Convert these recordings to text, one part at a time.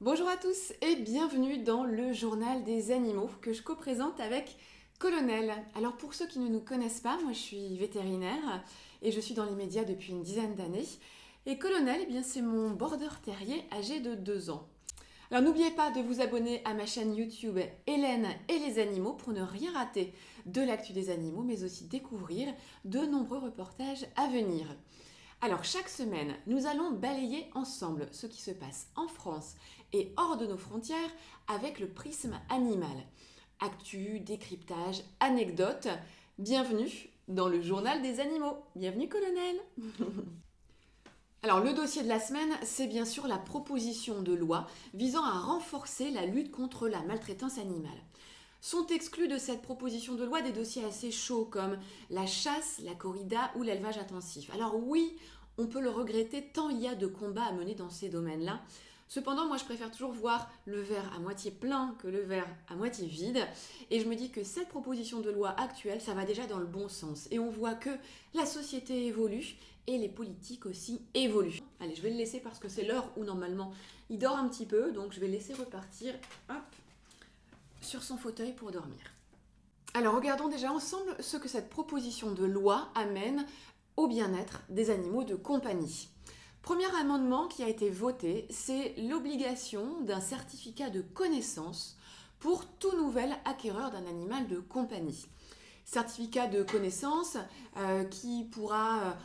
Bonjour à tous et bienvenue dans le journal des animaux que je co-présente avec Colonel. Alors pour ceux qui ne nous connaissent pas, moi je suis vétérinaire et je suis dans les médias depuis une dizaine d'années. Et Colonel, eh bien c'est mon border terrier âgé de 2 ans. Alors n'oubliez pas de vous abonner à ma chaîne YouTube Hélène et les animaux pour ne rien rater de l'actu des animaux, mais aussi découvrir de nombreux reportages à venir. Alors chaque semaine, nous allons balayer ensemble ce qui se passe en France et hors de nos frontières avec le prisme animal. Actu, décryptage, anecdotes, bienvenue dans le journal des animaux. Bienvenue colonel. Alors le dossier de la semaine, c'est bien sûr la proposition de loi visant à renforcer la lutte contre la maltraitance animale. Sont exclus de cette proposition de loi des dossiers assez chauds comme la chasse, la corrida ou l'élevage intensif. Alors oui, on peut le regretter tant il y a de combats à mener dans ces domaines-là. Cependant, moi je préfère toujours voir le verre à moitié plein que le verre à moitié vide. Et je me dis que cette proposition de loi actuelle, ça va déjà dans le bon sens. Et on voit que la société évolue et les politiques aussi évoluent. Allez, je vais le laisser parce que c'est l'heure où normalement il dort un petit peu. Donc je vais laisser repartir. Hop, sur son fauteuil pour dormir. Alors regardons déjà ensemble ce que cette proposition de loi amène au bien-être des animaux de compagnie. Premier amendement qui a été voté, c'est l'obligation d'un certificat de connaissance pour tout nouvel acquéreur d'un animal de compagnie. Certificat de connaissance qui pourra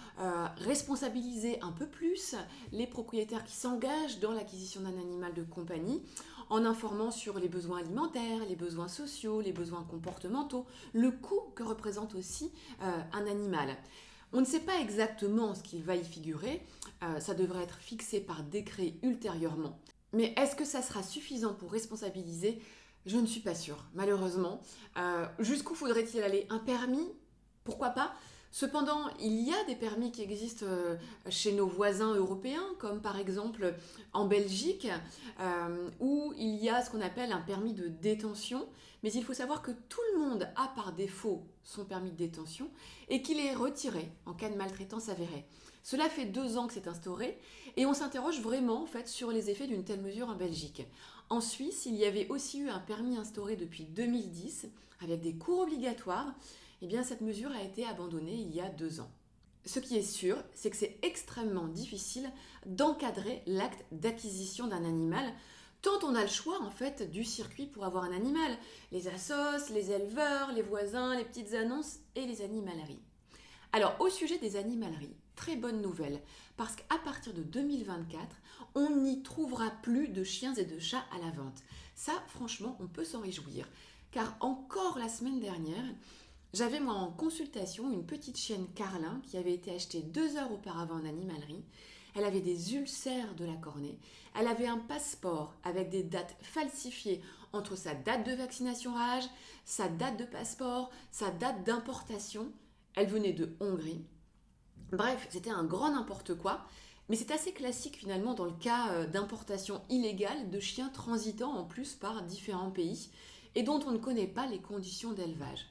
responsabiliser un peu plus les propriétaires qui s'engagent dans l'acquisition d'un animal de compagnie en informant sur les besoins alimentaires, les besoins sociaux, les besoins comportementaux, le coût que représente aussi un animal. On ne sait pas exactement ce qu'il va y figurer, ça devrait être fixé par décret ultérieurement. Mais est-ce que ça sera suffisant pour responsabiliser ? Je ne suis pas sûre, malheureusement. Jusqu'où faudrait-il aller ? Un permis ? Pourquoi pas ? Cependant, il y a des permis qui existent chez nos voisins européens, comme par exemple en Belgique, où il y a ce qu'on appelle un permis de détention. Mais il faut savoir que tout le monde a par défaut son permis de détention et qu'il est retiré en cas de maltraitance avérée. Cela fait 2 ans que c'est instauré et on s'interroge vraiment en fait, sur les effets d'une telle mesure en Belgique. En Suisse, il y avait aussi eu un permis instauré depuis 2010 avec des cours obligatoires. Eh bien, cette mesure a été abandonnée il y a 2 ans. Ce qui est sûr, c'est que c'est extrêmement difficile d'encadrer l'acte d'acquisition d'un animal, tant on a le choix en fait du circuit pour avoir un animal. Les assos, les éleveurs, les voisins, les petites annonces et les animaleries. Alors, au sujet des animaleries, très bonne nouvelle, parce qu'à partir de 2024, on n'y trouvera plus de chiens et de chats à la vente. Ça, franchement, on peut s'en réjouir. Car encore la semaine dernière, j'avais moi en consultation une petite chienne Carlin qui avait été achetée 2 heures auparavant en animalerie. Elle avait des ulcères de la cornée. Elle avait un passeport avec des dates falsifiées entre sa date de vaccination rage, sa date de passeport, sa date d'importation. Elle venait de Hongrie. Bref, c'était un grand n'importe quoi. Mais c'est assez classique finalement dans le cas d'importation illégale de chiens transitant en plus par différents pays et dont on ne connaît pas les conditions d'élevage.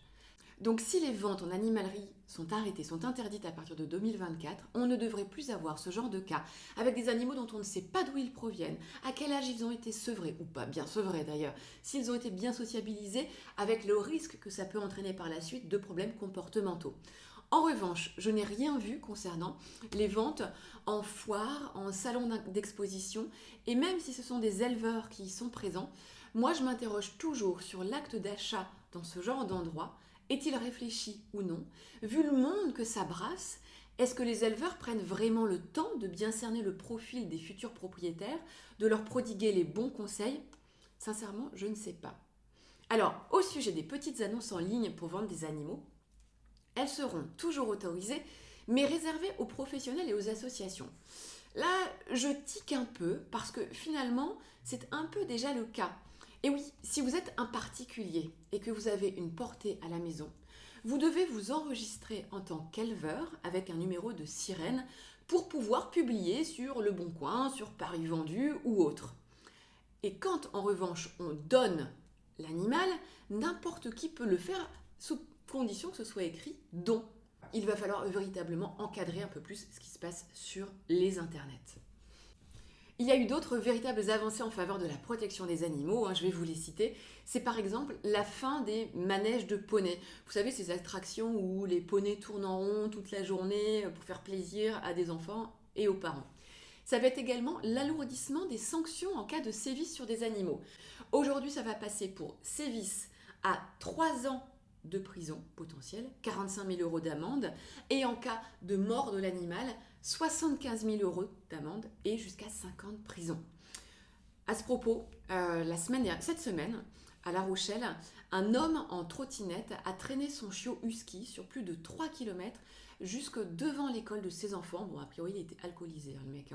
Donc si les ventes en animalerie sont arrêtées, sont interdites à partir de 2024, on ne devrait plus avoir ce genre de cas, avec des animaux dont on ne sait pas d'où ils proviennent, à quel âge ils ont été sevrés, ou pas bien sevrés d'ailleurs, s'ils ont été bien sociabilisés, avec le risque que ça peut entraîner par la suite de problèmes comportementaux. En revanche, je n'ai rien vu concernant les ventes en foire, en salon d'exposition, et même si ce sont des éleveurs qui y sont présents, moi je m'interroge toujours sur l'acte d'achat dans ce genre d'endroit. Est-il réfléchi ou non ? Vu le monde que ça brasse, est-ce que les éleveurs prennent vraiment le temps de bien cerner le profil des futurs propriétaires, de leur prodiguer les bons conseils ? Sincèrement, je ne sais pas. Alors, au sujet des petites annonces en ligne pour vendre des animaux, elles seront toujours autorisées, mais réservées aux professionnels et aux associations. Là, je tique un peu parce que finalement, c'est un peu déjà le cas. Et oui, si vous êtes un particulier et que vous avez une portée à la maison, vous devez vous enregistrer en tant qu'éleveur avec un numéro de sirène pour pouvoir publier sur Le Bon Coin, sur Paris Vendu ou autre. Et quand en revanche on donne l'animal, n'importe qui peut le faire sous condition que ce soit écrit don. Il va falloir véritablement encadrer un peu plus ce qui se passe sur les internets. Il y a eu d'autres véritables avancées en faveur de la protection des animaux, je vais vous les citer. C'est par exemple la fin des manèges de poneys. Vous savez, ces attractions où les poneys tournent en rond toute la journée pour faire plaisir à des enfants et aux parents. Ça va être également l'alourdissement des sanctions en cas de sévices sur des animaux. Aujourd'hui, ça va passer pour sévices à 3 ans de prison potentielle, 45 000 euros d'amende, et en cas de mort de l'animal, 75 000 euros d'amende et jusqu'à 5 ans de prison. À ce propos, cette semaine, à La Rochelle, un homme en trottinette a traîné son chiot husky sur plus de 3 km jusque devant l'école de ses enfants. Bon, a priori, il était alcoolisé, le mec.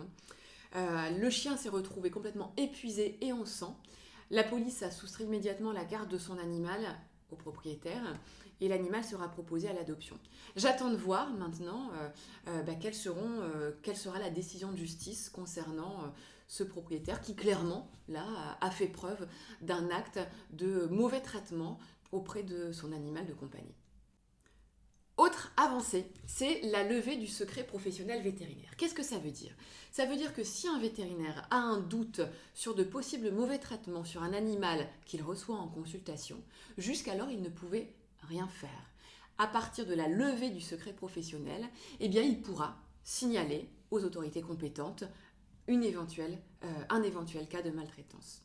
Le chien s'est retrouvé complètement épuisé et en sang. La police a soustrait immédiatement la garde de son animal au propriétaire et l'animal sera proposé à l'adoption. J'attends de voir maintenant quelle sera la décision de justice concernant ce propriétaire qui clairement là a fait preuve d'un acte de mauvais traitement auprès de son animal de compagnie. Autre avancée, c'est la levée du secret professionnel vétérinaire. Qu'est-ce que ça veut dire ? Ça veut dire que si un vétérinaire a un doute sur de possibles mauvais traitements sur un animal qu'il reçoit en consultation, jusqu'alors il ne pouvait rien faire. À partir de la levée du secret professionnel, il pourra signaler aux autorités compétentes un éventuel cas de maltraitance.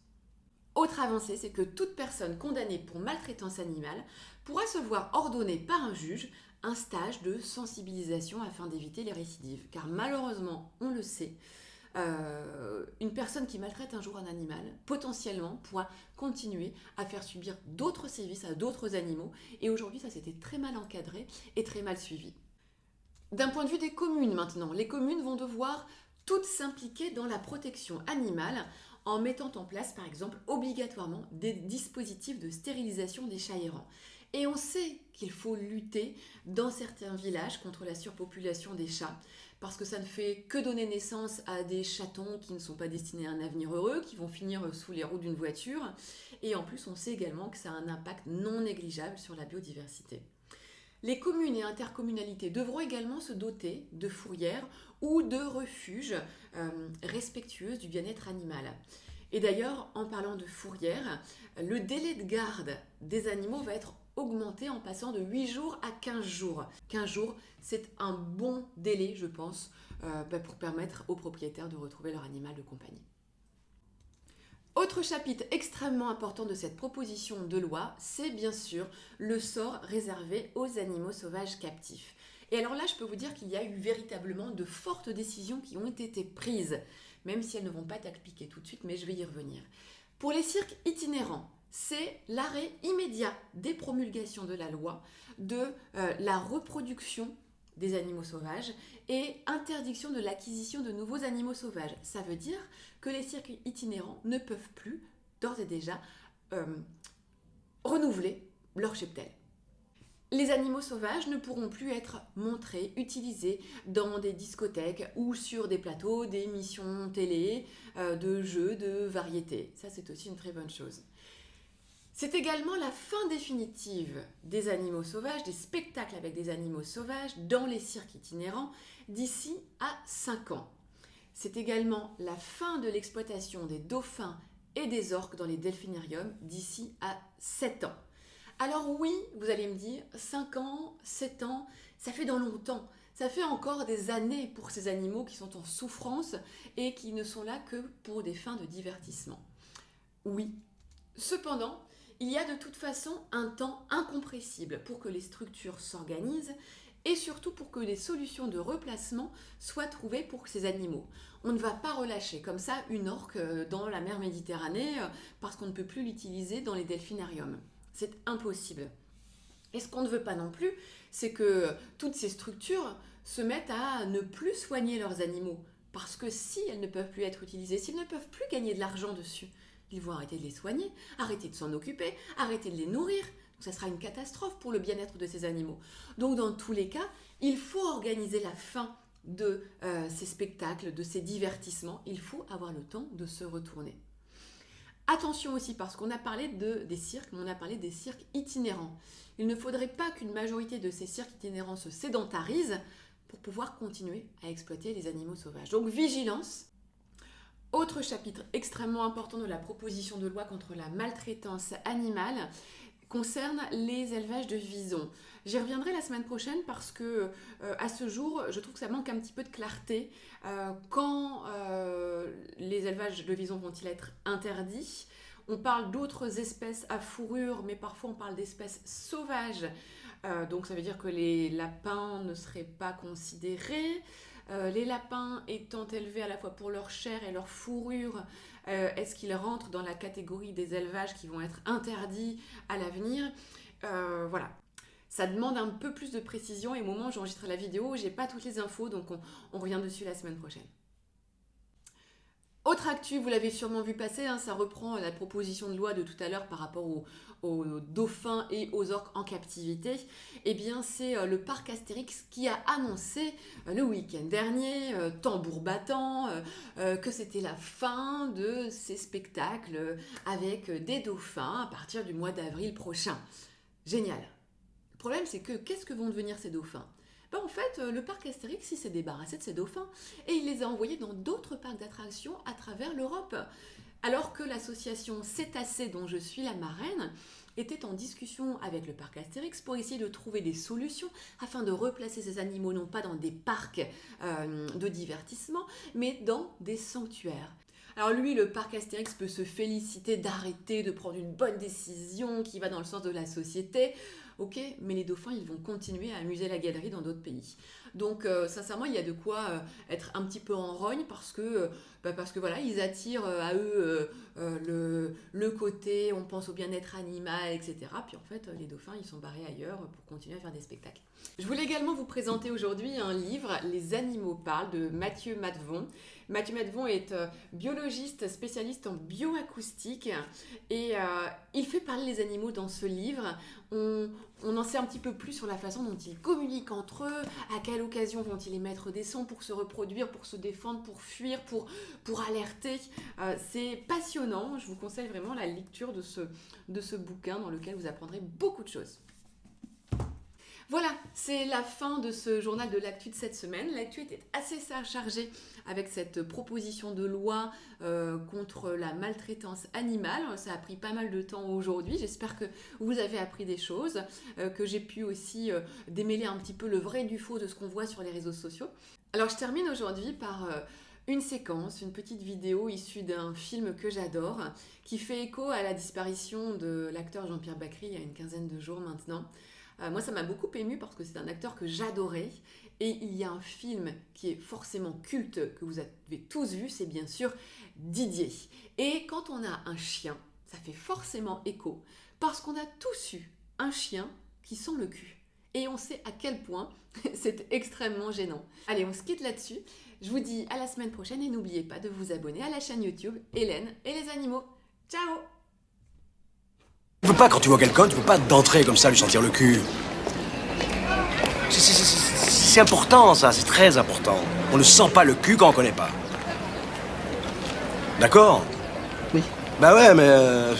Autre avancée, c'est que toute personne condamnée pour maltraitance animale pourra se voir ordonner par un juge un stage de sensibilisation afin d'éviter les récidives. Car malheureusement, on le sait, une personne qui maltraite un jour un animal, potentiellement, pourra continuer à faire subir d'autres sévices à d'autres animaux. Et aujourd'hui, ça s'était très mal encadré et très mal suivi. D'un point de vue des communes maintenant, les communes vont devoir toutes s'impliquer dans la protection animale en mettant en place, par exemple, obligatoirement des dispositifs de stérilisation des chats errants. Et on sait qu'il faut lutter dans certains villages contre la surpopulation des chats, parce que ça ne fait que donner naissance à des chatons qui ne sont pas destinés à un avenir heureux, qui vont finir sous les roues d'une voiture. Et en plus, on sait également que ça a un impact non négligeable sur la biodiversité. Les communes et intercommunalités devront également se doter de fourrières ou de refuges respectueuses du bien-être animal. Et d'ailleurs, en parlant de fourrières, le délai de garde des animaux va être augmenté en passant de 8 jours à 15 jours. 15 jours, c'est un bon délai, je pense, pour permettre aux propriétaires de retrouver leur animal de compagnie. Autre chapitre extrêmement important de cette proposition de loi, c'est bien sûr le sort réservé aux animaux sauvages captifs. Et alors là, je peux vous dire qu'il y a eu véritablement de fortes décisions qui ont été prises, même si elles ne vont pas être appliquées tout de suite, mais je vais y revenir. Pour les cirques itinérants, c'est l'arrêt immédiat des promulgations de la loi de la reproduction des animaux sauvages et interdiction de l'acquisition de nouveaux animaux sauvages. Ça veut dire que les cirques itinérants ne peuvent plus, d'ores et déjà, renouveler leur cheptel. Les animaux sauvages ne pourront plus être montrés, utilisés dans des discothèques ou sur des plateaux d'émissions télé, de jeux, de variétés. Ça, c'est aussi une très bonne chose. C'est également la fin définitive des animaux sauvages, des spectacles avec des animaux sauvages dans les cirques itinérants d'ici à 5 ans. C'est également la fin de l'exploitation des dauphins et des orques dans les delphinariums d'ici à 7 ans. Alors oui, vous allez me dire, 5 ans, 7 ans, ça fait dans longtemps. Ça fait encore des années pour ces animaux qui sont en souffrance et qui ne sont là que pour des fins de divertissement. Oui. Cependant, il y a de toute façon un temps incompressible pour que les structures s'organisent et surtout pour que des solutions de replacement soient trouvées pour ces animaux. On ne va pas relâcher comme ça une orque dans la mer Méditerranée parce qu'on ne peut plus l'utiliser dans les delphinariums. C'est impossible. Et ce qu'on ne veut pas non plus, c'est que toutes ces structures se mettent à ne plus soigner leurs animaux. Parce que si elles ne peuvent plus être utilisées, s'ils ne peuvent plus gagner de l'argent dessus, ils vont arrêter de les soigner, arrêter de s'en occuper, arrêter de les nourrir. Donc ça sera une catastrophe pour le bien-être de ces animaux. Donc dans tous les cas, il faut organiser la fin de ces spectacles, de ces divertissements. Il faut avoir le temps de se retourner. Attention aussi, parce qu'on a parlé des cirques, mais on a parlé des cirques itinérants. Il ne faudrait pas qu'une majorité de ces cirques itinérants se sédentarisent pour pouvoir continuer à exploiter les animaux sauvages. Donc vigilance. Autre chapitre extrêmement important de la proposition de loi contre la maltraitance animale concerne les élevages de visons. J'y reviendrai la semaine prochaine parce que à ce jour, je trouve que ça manque un petit peu de clarté. Quand les élevages de visons vont-ils être interdits? On parle d'autres espèces à fourrure, mais parfois on parle d'espèces sauvages. Donc ça veut dire que les lapins ne seraient pas considérés. Les lapins étant élevés à la fois pour leur chair et leur fourrure, est-ce qu'ils rentrent dans la catégorie des élevages qui vont être interdits à l'avenir? Voilà. Ça demande un peu plus de précision et au moment où j'enregistre la vidéo, j'ai pas toutes les infos, donc on revient dessus la semaine prochaine. Autre actu, vous l'avez sûrement vu passer, ça reprend la proposition de loi de tout à l'heure par rapport aux dauphins et aux orques en captivité. Eh bien, c'est le parc Astérix qui a annoncé le week-end dernier, tambour battant, que c'était la fin de ces spectacles avec des dauphins à partir du mois d'avril prochain. Génial. Le problème, c'est que qu'est-ce que vont devenir ces dauphins? En fait, le parc Astérix, il s'est débarrassé de ses dauphins et il les a envoyés dans d'autres parcs d'attractions à travers l'Europe. Alors que l'association Cétacés, dont je suis la marraine, était en discussion avec le parc Astérix pour essayer de trouver des solutions afin de replacer ces animaux non pas dans des parcs de divertissement, mais dans des sanctuaires. Alors lui, le parc Astérix peut se féliciter d'arrêter, de prendre une bonne décision qui va dans le sens de la société. Ok, mais les dauphins, ils vont continuer à amuser la galerie dans d'autres pays. Donc, sincèrement, il y a de quoi être un petit peu en rogne parce que voilà, ils attirent à eux le côté, on pense au bien-être animal, etc. Puis en fait, les dauphins, ils sont barrés ailleurs pour continuer à faire des spectacles. Je voulais également vous présenter aujourd'hui un livre, Les animaux parlent, de Mathieu Matvon. Mathieu Matvon est biologiste spécialiste en bioacoustique et il fait parler les animaux dans ce livre. On en sait un petit peu plus sur la façon dont ils communiquent entre eux, à quelle occasion vont-ils émettre des sons pour se reproduire, pour se défendre, pour fuir, pour alerter. C'est passionnant, je vous conseille vraiment la lecture de ce bouquin dans lequel vous apprendrez beaucoup de choses. Voilà, c'est la fin de ce journal de l'actu de cette semaine. L'actu était assez chargée avec cette proposition de loi contre la maltraitance animale. Ça a pris pas mal de temps aujourd'hui. J'espère que vous avez appris des choses, que j'ai pu aussi démêler un petit peu le vrai du faux de ce qu'on voit sur les réseaux sociaux. Alors je termine aujourd'hui par une séquence, une petite vidéo issue d'un film que j'adore, qui fait écho à la disparition de l'acteur Jean-Pierre Bacri il y a une quinzaine de jours maintenant. Moi, ça m'a beaucoup émue parce que c'est un acteur que j'adorais. Et il y a un film qui est forcément culte, que vous avez tous vu, c'est bien sûr Didier. Et quand on a un chien, ça fait forcément écho, parce qu'on a tous eu un chien qui sent le cul. Et on sait à quel point c'est extrêmement gênant. Allez, on se quitte là-dessus. Je vous dis à la semaine prochaine et n'oubliez pas de vous abonner à la chaîne YouTube Hélène et les animaux. Ciao! Tu peux pas, quand tu vois quelqu'un, tu peux pas d'entrer comme ça, lui sentir le cul. C'est important, ça, c'est très important. On ne sent pas le cul quand on connaît pas. D'accord? Oui. Bah ouais, mais...